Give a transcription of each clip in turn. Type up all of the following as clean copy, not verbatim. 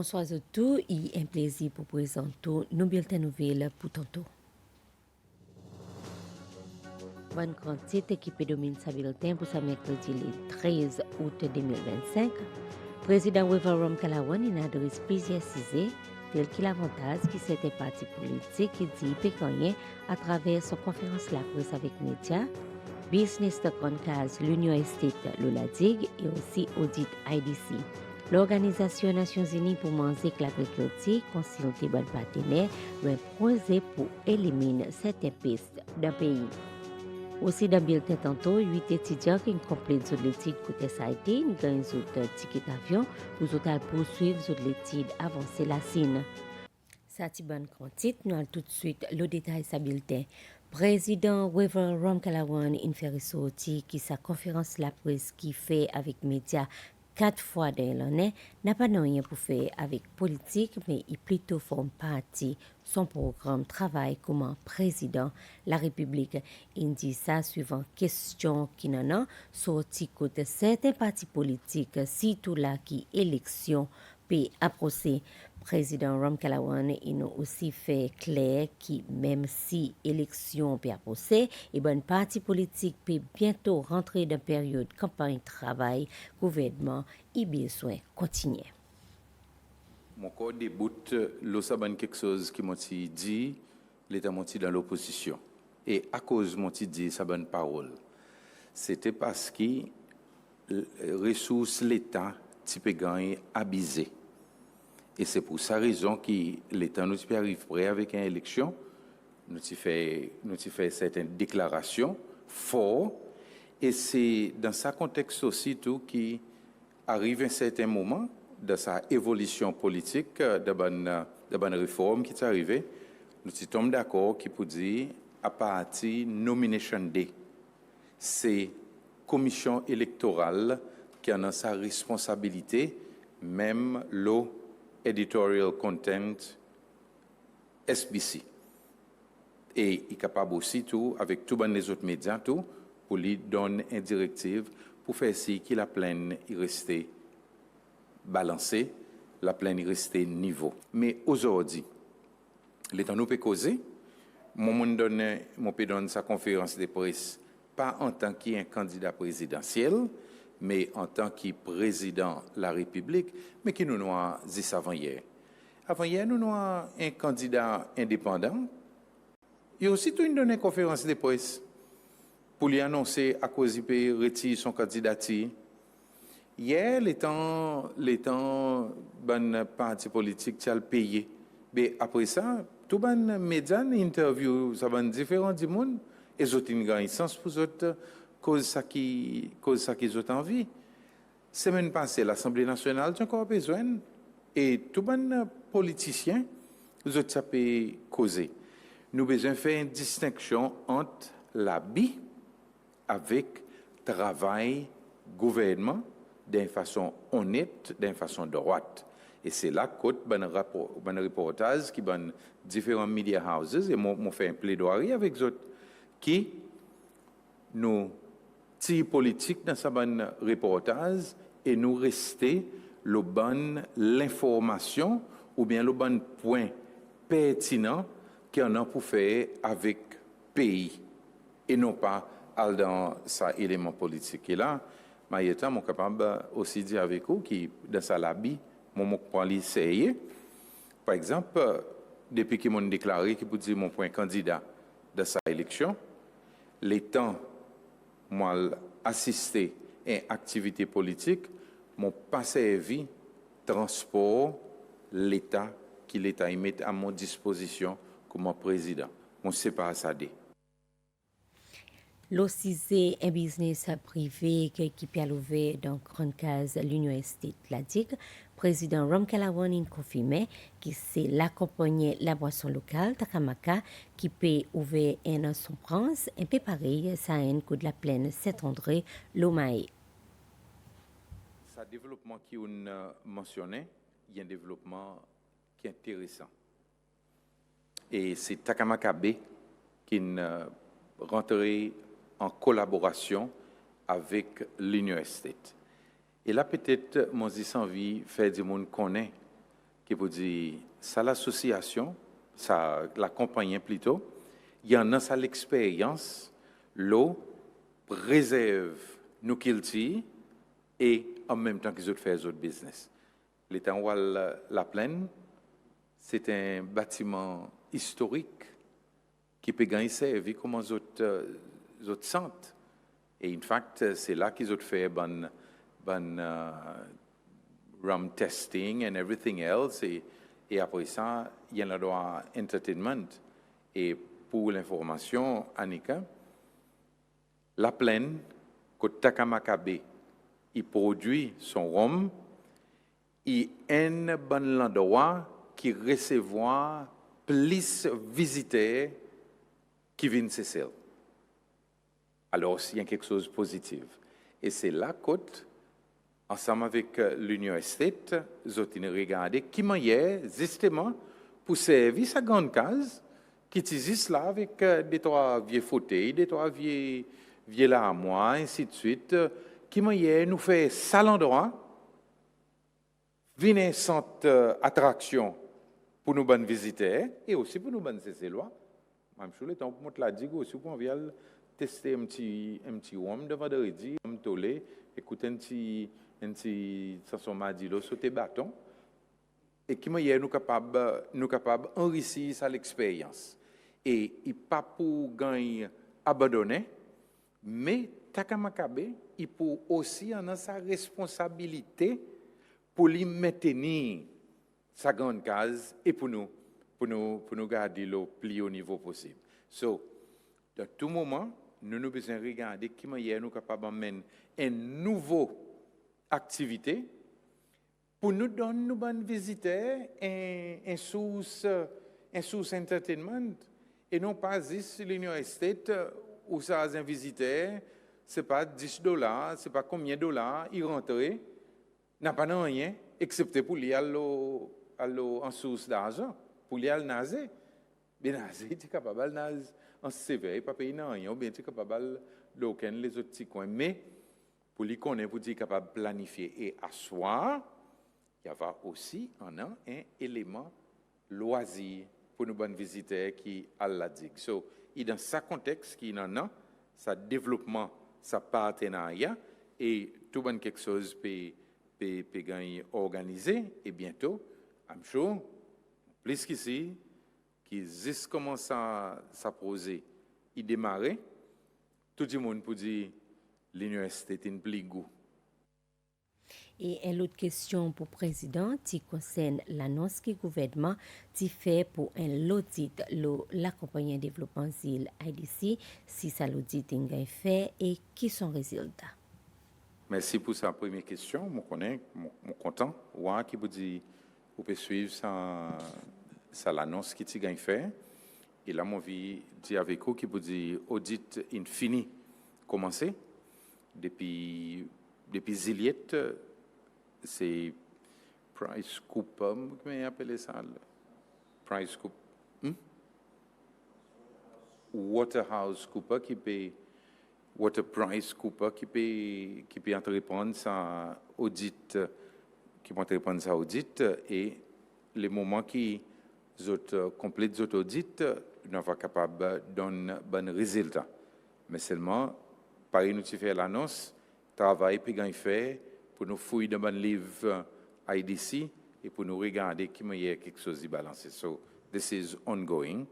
Bonsoir à tous, il est un plaisir pour présenter nos bulletins nouvelles pour tantôt. Bonne quantité qui domine sa bulletin pour ce mercredi le 13 août 2025. Président Weverum Kalawan il adresse plusieurs sujets tels que l'avantage qui c'était parti politique qui dit pécanien à travers son conférence la presse avec médias, business de Concase, l'Union Estate, l'Oladig et aussi audit IDC. L'Organisation des Nations Unies pour manger l'agriculture consulte bon partenaire un projet pour éliminer certaines pistes d'un pays. Aussi, dans le bulletin tantôt, 8 étudiants qui ont complété l'étude côté Saïté, ils gagnent un ticket d'avion pour poursuivre l'étude avancée la Chine. Ça, c'est bon quantité. Nous allons tout de suite le détail de ce bulletin. Président Weverum Kalawan in fait ressortir qui sa conférence la presse qui fait avec médias 4 fois dans l'année n'a pas rien pour faire avec politique, mais il plutôt forme partie son programme travail comme président la République. Il dit ça suivant question qui n'en a sorti côté certains partis politiques, surtout là qui élection peut approcher. Président Ram Kalawan il a aussi fait clair que même si élection peut approcher, et bon parti politique peut bientôt rentrer dans période campagne travail, gouvernement et besoin continuer. Mon corps débute le quelque chose qui m'a dit l'état m'a dans l'opposition et à cause m'a dit sa bonne parole c'était parce que ressources l'état type gagné abusé et c'est pour sa raison que l'état nous arrive prêt avec une élection nous fait certaines déclarations fortes et c'est dans ce contexte aussi tout qui arrive un certain moment de sa évolution politique, de bonne réforme qui est arrivée, nous sommes d'accord qui peut dire à partir nomination day, c'est commission électorale qui a sa responsabilité, même le editorial content SBC. Et il est capable aussi tout, avec tous les autres médias, tout, pour lui donner une directive pour faire si que la plaine est restée balancée, la plaine est restée niveau. Mais aujourd'hui, l'état nous peut causer, mon peut donner sa conférence de presse, pas en tant qu'un candidat présidentiel, mais en tant que président de la République, mais qui nous a dit ça avant hier. Avant hier, nous avons un candidat indépendant. Il a aussi donné une conférence de presse pour lui annoncer à cause il peut retirer son candidature. Hier, les temps bon parti politique qui a payé. Mais après ça, tout bon médias interview ça va différent du monde et ils ont une grande sens pour autres cause ça qu'ils ont envie. Semaine passée, l'Assemblée nationale a encore besoin et tout bon politicien ils ont tapé causer. Nous besoin faire une distinction entre l'habit avec travail gouvernement d'une façon honnête, d'une façon droite. Et c'est là que bon reportage qui bon différents media houses et m'ont fait un plaidoirie avec eux qui nous tirent politique dans ce bon reportage et nous rester le bon l'information ou bien le bon point pertinent qu'il y en a pour faire avec pays et non pas dans sa élément politique. Et là, Maïeta, je suis capable aussi de dire avec vous qui dans sa labie, mon point lycéen, par exemple, depuis qu'ils m'ont déclaré qu'ils peut dire mon point candidat de sa élection, les temps, moi, assister à une activité politique, m'ont pas servi transport l'État qui l'État met à mon disposition comme président. On ne sait pas ça. L'OCC, un business privé qui peut ouvert dans grande case l'Union Estate Atlantique, président Ram Kalawan a confirmé que c'est l'accompagner la boisson locale Takamaka qui peut ouvrir un son prince un peu pareil ça un coup de la plaine Saint-André Lomae. Ce développement qui on mentionné, il y a un développement qui est intéressant. Et c'est Takamaka B qui rentré en collaboration avec l'Union Estate. Et là, peut-être, mon envie fait du monde connaît qui peut dire, ça l'association, ça la compagnie plutôt, il y en a ça l'expérience, l'eau préserve nos cultures et en même temps qu'ils ont fait les autres business. L'État La Plaine, c'est un bâtiment historique qui peut gagner servir comme les autres centres. Et en fait, c'est là qu'ils ont fait bon rum testing and everything else. Et après ça, il y en a droit entertainment. Et pour l'information, Annika, La Plaine, côté Takamakabe, il produit son rhum, il est un bon endroit qui recevoir plus visiteurs qui viennent Seychelles. Alors, il y a quelque chose de positif. Et c'est là côte, ensemble avec l'université, nous avons regardé qui manière, justement, pour servir sa grande case, qui existe là avec des trois vieux fauteuils, des trois vieux l'armoire, ainsi de suite, qui manière nous fait ça l'endroit, venir centre attraction pour nous bonnes visiteurs et aussi pour nous bonnes Seychellois. Même chose, le temps pour moi la dire aussi pour vient tester un petit rhum de vendredi, un tolé, écouter un petit chanson madilo sur tes bâtons et qui manière nous capable enrichir ça l'expérience. Et il pas pour gagner abandonner, mais Takamakabe, il peut aussi en sa responsabilité pour lui maintenir sa grande case et pour nous garder le plus haut niveau possible. So, dans tout moment, nous devons besoin regarder qui manière nous capables d'amener une nouvelle activité pour nous donner nos bonnes visiteurs un source entertainment et non pas juste l'université où ça a un visiteur, c'est pas $10, c'est pas combien de dollars, il rentre, n'a pas rien, excepté pour lui aller en source d'argent, pour lui aller nager. Bien nager, tu es capable de nager en sévère, pas payer rien, ou bien tu es capable de les autres petits coins. Mais pour lui connaître, pour dire capable de planifier et asseoir, il y a aussi un élément loisir pour nos bonnes visiteurs qui à la digue. So, et dans ce contexte qui en a, ça développement, ça partenariat et tout bon quelque chose peut gagner organisé et bientôt, I'm sure, plus qu'ici, qui juste commence à poser, il démarre, tout le monde peut dire l'université est une plus goût. Et l'autre question pour le président qui concerne l'annonce que le gouvernement a fait pour un audit la compagnie de développement ZIL IDC, si ça l'audit est fait et qui sont les résultats. Merci pour sa première question. Je suis content. Ouais, qui vous dit, vous pouvez suivre ça l'annonce qui est fait. Et là, mon vie dit avec vous qui vous dit audit infini commencé depuis Ziliette. C'est Price Cooper, comment appelle ça? Price Cooper. Waterhouse Cooper qui peut Price Cooper qui peut entreprendre ça audit et les moments qui complètent cet audit nous sommes capables de donner bon résultat. Mais seulement pareil nous fait l'annonce travail puis gain fait pour nous fouiller dans un livre IDC et pour nous regarder qui y a quelque chose de balancé. So this is ongoing.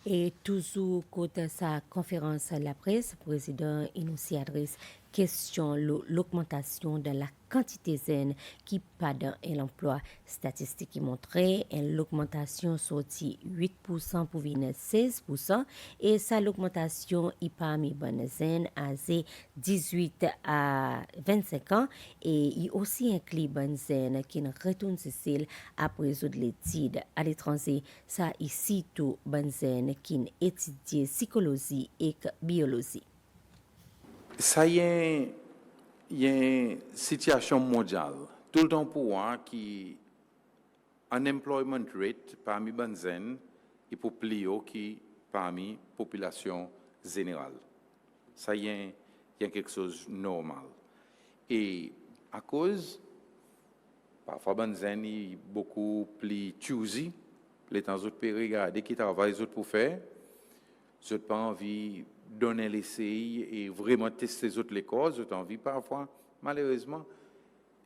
Et toujours côté sa conférence à la presse, le président il nous adresse question l'augmentation de la quantité zen qui pas dans l'emploi statistique qui montrait l'augmentation sorti 8% pour venir 16% et ça l'augmentation est parmi bonnes zen âgés 18 à 25 ans et il aussi inclut bonnes zen qui retourne Sicile après résoudre l'étude à l'étranger ça ici tout bonnes zen qui étudie psychologie et biologie. Ça y est, il y a une situation mondiale. Tout le temps pour moi qui unemployment rate parmi Banzen et pour plus haut qui parmi population générale. Ça y est, il y a quelque chose de normal. Et À cause, parfois, Banzen est beaucoup plus choosy. Les temps autres pour regarder qui travaille les autres pour faire. Je n'ai pas envie de donner l'essai et vraiment tester les autres les causes. J'ai envie parfois, malheureusement,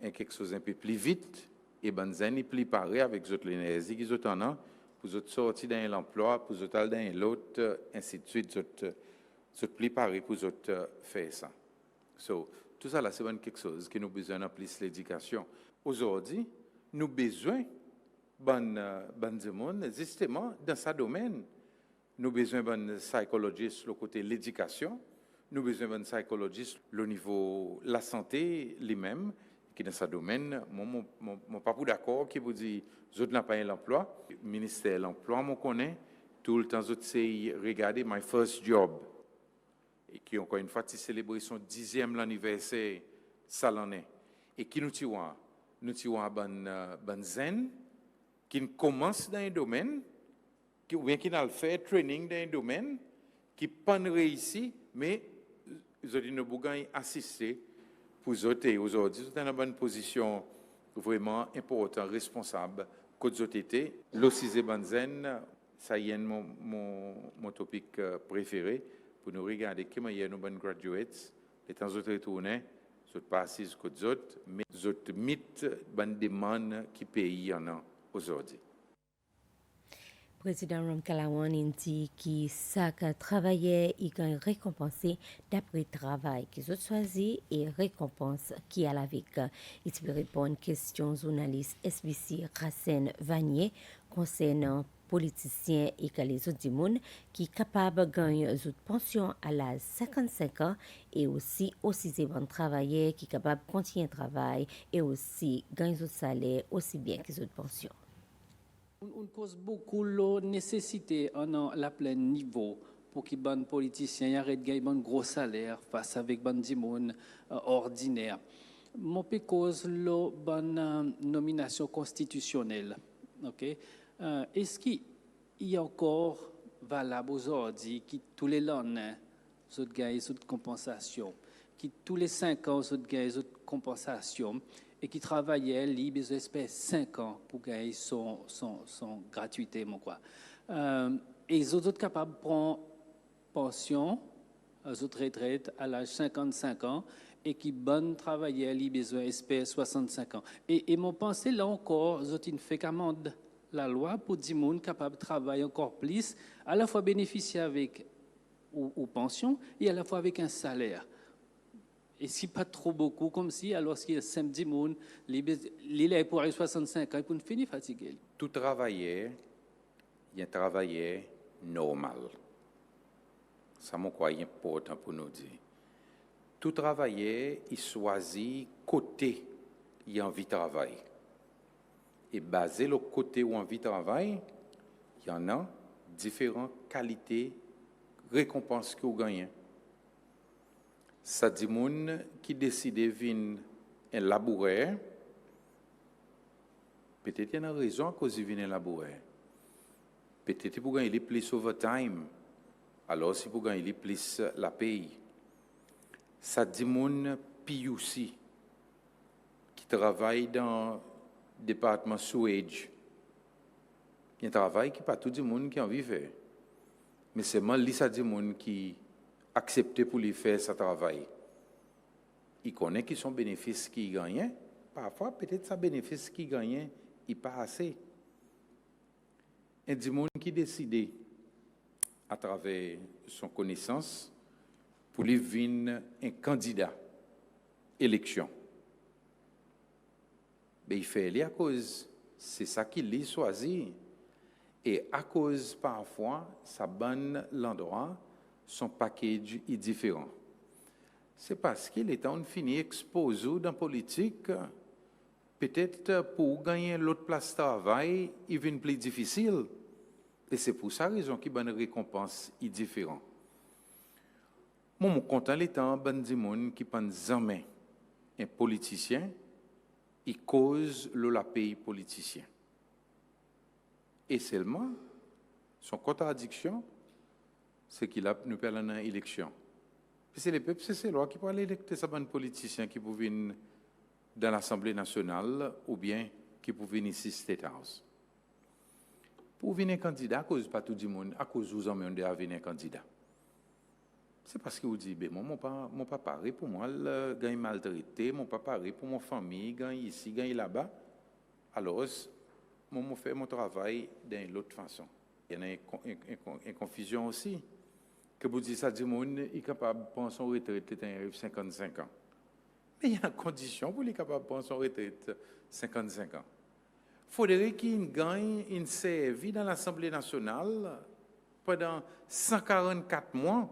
quelque chose un peu plus vite. Et Banzen est plus paré avec les autres l'énergie qu'ils ont en pour les autres sortir dans l'emploi, pour les autres aller dans l'autre, ainsi de suite. Les autres plus paré pour les autres faire ça. So, tout ça, là, c'est quelque chose qui nous besoin de plus l'éducation. Aujourd'hui, nous avons besoin de monde, justement, dans ce domaine. Nous avons besoin d'un psychologiste le côté l'éducation. Nous avons besoin d'un psychologiste le niveau la santé lui-même, qui dans ce domaine, moi, pas d'accord, qui vous dit, je n'ai pas l'emploi. Le ministère de l'Emploi, je connais, tout le temps, je sais regarder my first job. Et qui, encore une fois, célébrer son 10e anniversaire, ça l'en est. Et qui nous tuons? Nous tuons ban zen, qui commence dans un domaine, ou bien qui n'a fait training dans un domaine, qui pas réussi, mais ils ont dit nous pouvons assister pour eux autres. Aujourd'hui, ils sont dans une bonne position vraiment importante, responsable, que eux autres étaient. L'OCISE Banzen, ça y est mon topic préféré, pour nous regarder comment il y a nos bonnes graduates, les temps autres retournés, ils sont pas assis que eux autres, mais ils autres mythes, bonne demande qui pays en a aujourd'hui. Président Rom Kalawan dit que chaque travailleur est récompensé d'après le travail qu'ils ont choisi et récompense qui a avec. Il peut répondre à une question journaliste SBC Racine Vanier concernant politiciens et que les autres monde qui sont capables de gagner une pension à l'âge de 55 ans et aussi des bons travailleurs qui sont capables de continuer le travail et aussi gagner un salaire aussi bien que les autres pensions. On cause beaucoup de nécessité à la plein niveau pour que les politiciens arrêtent de gagner un gros salaire face avec les gens ordinaires. Mon peu cause la bonne nomination constitutionnelle. Okay? Est-ce qu'il y a encore valable aujourd'hui que tous les lendemains, vous gagnez une compensation, que tous les 5 ans, vous gagnez une compensation, et qui travaillait libre, ils espèrent 5 ans pour gagner son gratuité, quoi. Et les autres capables de prendre pension, les autres retraites à l'âge de 55 ans, et qui bonne travailler libre, ils espèrent 65 ans. Et mon pensée, là encore, ils ont fait qu'amende la loi pour dire gens capables de travailler encore plus, à la fois bénéficier avec ou pension, et à la fois avec un salaire. Et si pas trop beaucoup, comme si, alors qu'il y a 5 personnes, il est pour aller 65 ans, il peut finir fatigué. Tout travailleur, il y a un travailleur normal. Ça, je crois, est important pour nous dire. Tout travailleur, il choisit côté il a envie de travailler. Et basé le côté où envie de travailler, il y en a différentes qualités, récompenses que vous gagnez. Ça dit moun qui décide de venir un laboureur, peut-être qu'il y a une raison à cause de venir un laboureur. Peut-être pour gagner plus overtime, alors si pour gagner plus la paye. Ça dit moun PUC qui travaille dans le département sewage. Il y a un travail qui pas tout le monde qui a envie de faire. Mais c'est moi ça dit moun qui accepter pour lui faire ce travail. Il connaît qui sont bénéfices qu'il gagne. Parfois, peut-être ça bénéfice qu'il gagne, il pas assez. Et du monde qui décide, à travers son connaissance, pour lui venir un candidat élection. Mais il fait à cause, c'est ça qu'il lui choisi. Et à cause, parfois, ça bonne l'endroit, son package est différent. C'est parce qu'il est en fini exposé dans la politique, peut-être pour gagner l'autre place de travail, il vient plus difficile. Et c'est pour ça raison qu'il y a une récompense est différente. Moi, je suis content les temps de monde qui pense jamais un politicien, il cause le pays politicien. Et seulement, son contradiction, c'est qu'il a nous perdons dans l'élection. C'est les peuples, c'est ces lois qui peuvent électer ces bons politiciens qui peuvent dans l'Assemblée nationale ou bien qui pour venir ici State House. Pour venir candidat, à cause pas tout le monde, à cause vous en demandez à venir candidat. C'est parce que vous dites, ben, mon papa pareil pour moi, le gagne maltraité, mon papa pareil pour mon famille, gagne ici, gagne là-bas. Alors, moi, fait mon travail d'une autre façon. Il y a une confusion aussi. Que vous dites ça, dit monde est capable de prendre son retraite quand il arrive 55 ans. Mais il y a une condition pour lui capable de prendre son retraite 55 ans. Il faudrait qu'il gagne une servie dans l'Assemblée nationale pendant 144 mois,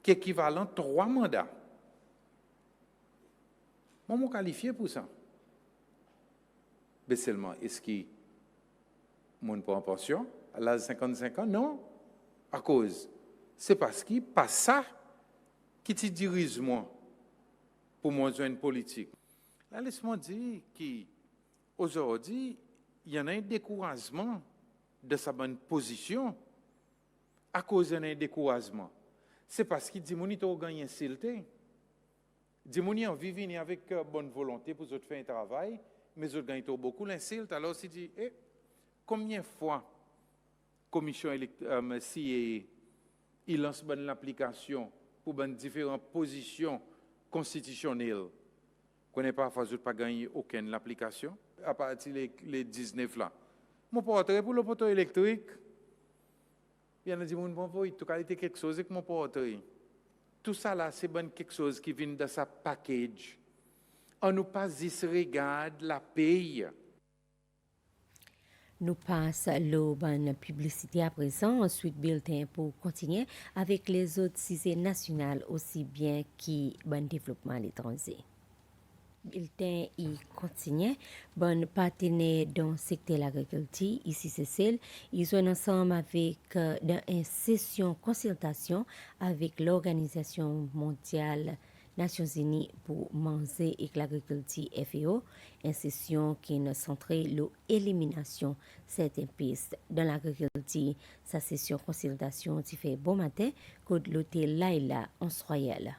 qui est équivalent à 3 mandats. Moi, je suis qualifié pour ça. Mais seulement, est-ce qu'il mon pas en pension à l'âge de 55 ans? Non. À cause. C'est parce qu'il pas ça qui te dirige moi pour moi une politique. Là, laisse-moi dire qu'aujourd'hui, il y en a un découragement de sa bonne position à cause d'un découragement. C'est parce qu'il dit, mon a gagné un silté. Dit, mon a envie avec bonne volonté pour faire un travail, mais ils gagnent beaucoup l'insulte. Alors, il dit, combien de fois la commission si il lance l'application pour différentes positions constitutionnelles, qu'on n'est pas pas gagner aucune application à partir les 19 là. Mon portrait pour le poteau électrique, il y en a dit, mon bon, il a quelque chose avec mon portrait. Tout ça là, c'est quelque chose qui vient de sa package. On nous pas disregarde la paye. Nous passons la bonne publicité à présent, ensuite bulletin pour continuer avec les autres sujets nationaux aussi bien que bon développement à l'étranger. Bulletin y continue. Bon partenaire dans le secteur de l'agriculture, ici Cécile, ils sont ensemble avec dans une session consultation avec l'Organisation mondiale Nations Unies pour manger et l'agriculture FAO, une session qui est centrée sur l'élimination certaines pistes dans l'agriculture. Sa session consultation qui fait bon matin, que l'hôtel Laila en Royal.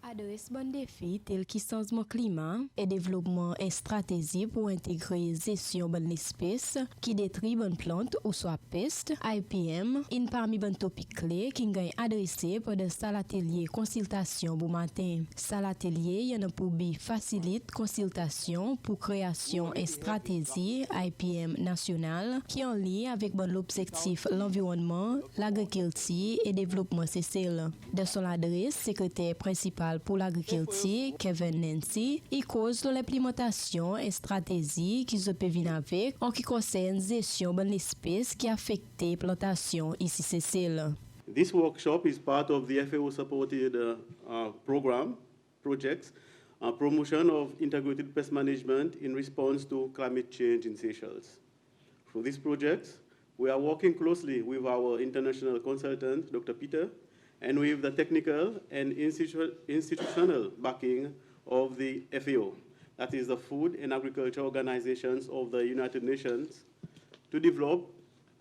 Adresse bon défi tel que changement climat et développement et stratégie pour intégrer gestion bonne espèce qui détruit bonne plante ou soit peste IPM une parmi bon topic clé qui gagne adressé pendant salle atelier consultation bon matin. Salle atelier y en a pour facilite consultation pour création et stratégie IPM nationale qui en lien avec bon l'objectif l'environnement, l'agriculture et développement social. Dans son adresse, secrétaire principal pour l'agriculture, Kevin Nancy, il cause de l'implémentation et stratégie qui se peut venir avec en qui concerne gestion de l'espèce qui affecte plantation ici Cécile. This workshop is part of the FAO supported projects, promotion of integrated pest management in response to climate change in Seychelles. For these projects, we are working closely with our international consultant, Dr. Peter, and with the technical and institutional backing of the FAO, that is the Food and Agriculture Organizations of the United Nations, to develop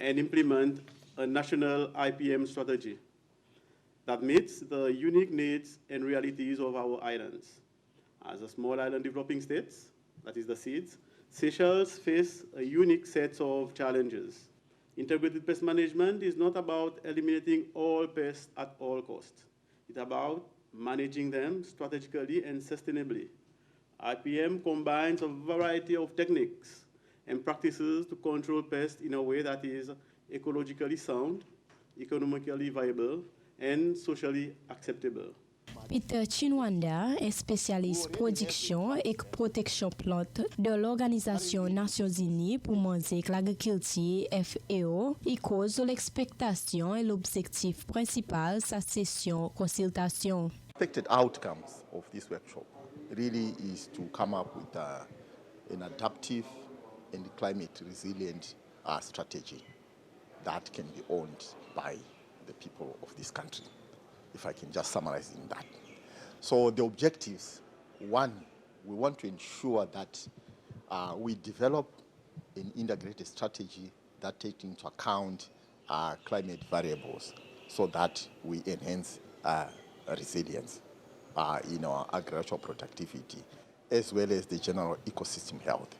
and implement a national IPM strategy that meets the unique needs and realities of our islands. As a small island developing states, that is the SEEDS, Seychelles face a unique set of challenges. Integrated pest management is not about eliminating all pests at all costs. It's about managing them strategically and sustainably. IPM combines a variety of techniques and practices to control pests in a way that is ecologically sound, economically viable, and socially acceptable. Peter Chinwanda est spécialiste production et protection plante de l'Organisation Nations Unies pour manger l'agriculture FAO. Il cause l'expectation et l'objectif principal de sa session consultation. Expected outcomes of this workshop really is to come up with an adaptive and climate resilient strategy that can be owned by the people of this country, if I can just summarize in that. So the objectives, one, we want to ensure that we develop an integrated strategy that takes into account climate variables so that we enhance resilience in our agricultural productivity as well as the general ecosystem health.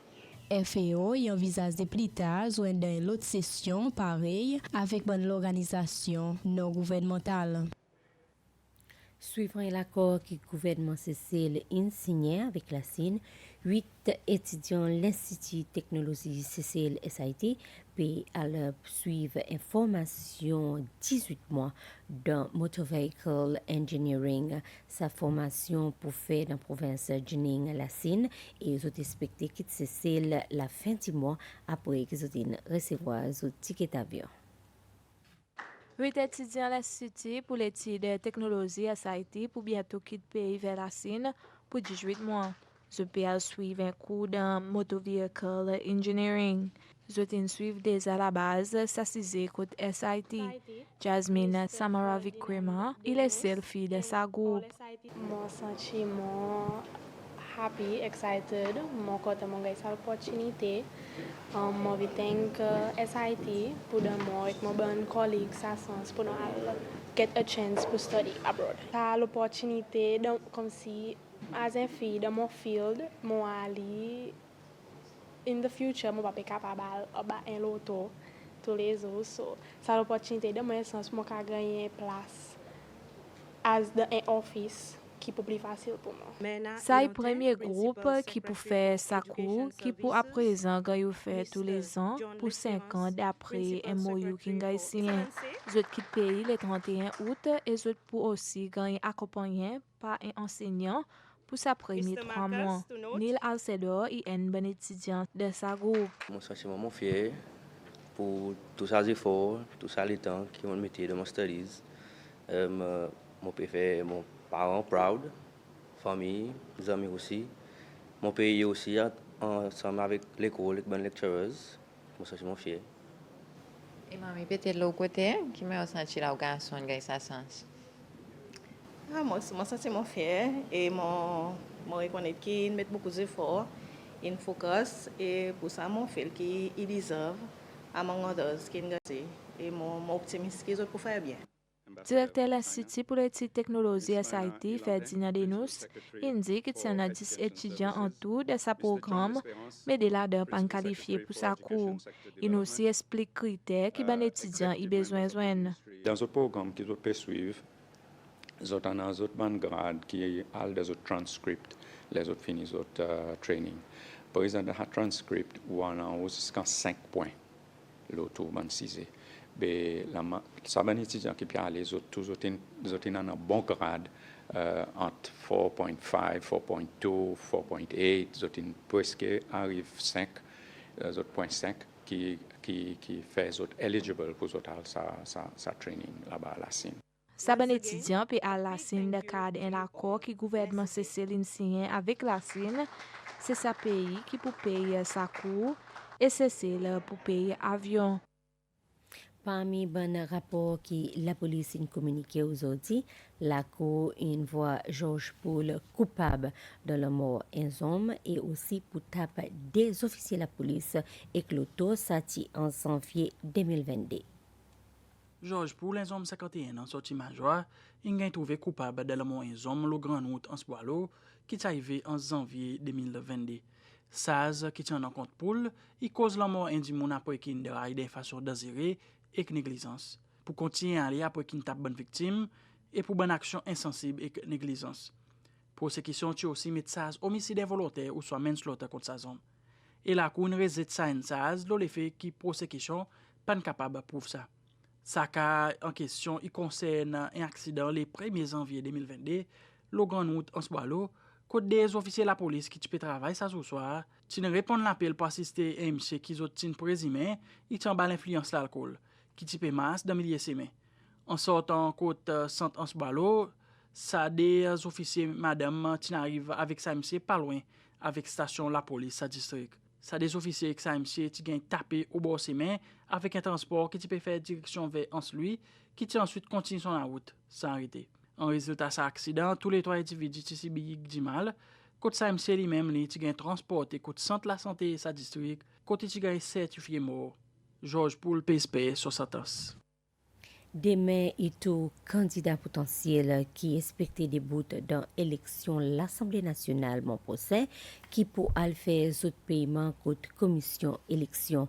FAO y envisage de plus tard joindre dans l'autre session pareil avec l'organisation non gouvernementale. Suivant l'accord que le gouvernement Cécile a signé avec la Chine, 8 étudiants de l'Institut Technologie Cécile SIT peuvent alors suivre une formation 18 mois dans Motor Vehicle Engineering. Sa formation pour faire dans la province de Jining, la Chine, et ils ont expecté que Cécile la fin du mois après qu'ils ont recevoir le ticket d'avion. 8 étudiants à l'Institut pour l'étude de technologie à SIT pour bientôt quitter le pays vers la Chine pour 18 mois. Je peux suivre un cours dans Motor Vehicle Engineering. Je suivre déjà à la base, ça c'est côté SIT. Jasmine Samara Vikrima, il est seule fille de sa groupe. Mon sentiment happy, excited, mon côté mon gars cette opportunité. Mon viting SIT pour de moi avec mon bon collègue ça sens pour nous get a chance to study abroad. Ça l'opportunité comme si as a fille dans mon field, moi ali in the future mon pas capable un loto tous les jours. So ça l'opportunité de moi sens moi ka gagner place as the office qui est plus facile pour moi. C'est le premier groupe qui peut faire sa cour, qui peut à présent gagner fait tous les ans pour 5 ans d'après MOU qui a signé. Je quitte le pays le 31 août et je peux aussi gagner accompagné par un enseignant pour sa première 3 mois. Neil Alcedor est un bon étudiant de sa groupe. Mon sentiment fier pour tous ces efforts, tous ces temps qui ont mis dans mon studies. Mon préféré, mon parents proud, famille, mes amis aussi. Mon pays aussi, ensemble avec l'école, les bonnes lecturers. Je suis fier. Et maman, peut-être l'autre côté, qui m'a senti la garçon, qui ça sens. Moi, je suis fier et moi reconnais qu'il met beaucoup d'efforts, in focus et pour ça, mon fait qu'il deserve, among others, qu'il gagne et mon optimiste qu'il peut faire bien. Directeur de l'Institut pour l'étude technologie SIT, Ferdinand Denous, indique qu'il y a 10 étudiants en tout de sa programme, mais de là d'un pas qualifié pour sa cours. Il nous aussi explique les critères que les étudiants ont besoin de joindre. Dans ce programme qu'ils peuvent suivre, ils ont un autre grade qui a des autres transcripts, les autres finissent autres training. Par exemple, dans le transcript, on a jusqu'à 5 points, l'autre 26. Ça va étudiant qui peut aller, tous ont un bon grade entre 4.5, 4.2, 4.8, ils ont presque arrive 5, 0.5 qui fait eligible pour sa training là-bas à la Chine. Ça va étudiant peut aller à la Chine de cadre un accord que le gouvernement Cécile signé avec la Chine, c'est sa pays qui peut payer sa cour et Cécile pour payer avion. Parmi les rapports que la police a communiqué aujourd'hui, la Cour voit Georges Poul coupable de la mort d'un homme et aussi pour taper des officiers de la police et que l'auto sorti en janvier 2022. Georges Poul, un homme 51 ans, sorti major, il a trouvé coupable de la mort d'un homme le Grand Route en Sboilo qui est arrivé en janvier 2022. SAZ qui tient en compte Poul, il cause la mort d'un homme après qu'il ait de façon désirée et négligence. Pour continuer à aller après qu'il tape bonne victime et pour bonne action insensible et négligence. Prosecution tu aussi met ça homicide involontaire ou soit manslaughter contre sa homme. Et la cour réside ça en ça le fait qui prosecution pas capable de prouver ça. Ça cas en question il concerne un accident le 1er janvier 2022 le Grand Route en Sboilo côté des officiers de la police qui tu peux travailler ça ce soir tu ne répondre l'appel pour assister à monsieur qui ont tin présumé il tient bas l'influence l'alcool qui type masse dans milieu semaine. En sortant côte centre en Sboilo, ça des officiers madame qui arrive avec ça monsieur pas loin avec station la police sa district. Ça des officiers que ça monsieur qui gagne taper au bord semaine avec un transport qui peut faire direction vers Anse-Louis qui ensuite continue son route sans arrêter. En résultat de cet accident, tous les 3 individus qui subissent du mal. Côté ça monsieur lui-même lui qui gagne transporté côté centre la santé sa district côté qui gagne certifié mort. Georges Poul, PSP, 60. Demain, il y a tout candidat potentiel qui expecté début dans l'élection l'Assemblée nationale, mon procès, qui pour faire autres paiements contre commission élection.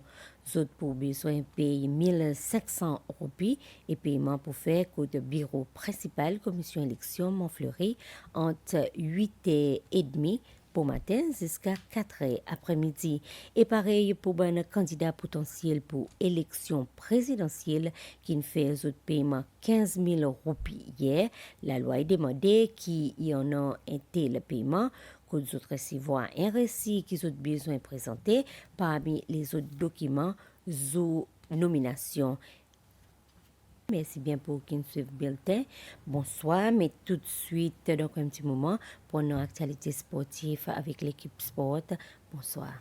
Autres pour besoin payer 1500 roupies et paiement pour faire contre bureau principal commission élection Montfleury entre 8h30 pour matin jusqu'à 4h après-midi. Et pareil pour un candidat potentiel pour élection présidentielle qui ne fait autres paiement 15 000 roupies hier. La loi a demandé qu'il y en a un tel paiement que les autres recevoir un récit qu'ils ont besoin de présenter parmi les autres documents ou nominations. Merci bien pour qui nous suivent le bulletin. Bonsoir, mais tout de suite, dans un petit moment, pour nos actualités sportives avec l'équipe sport. Bonsoir.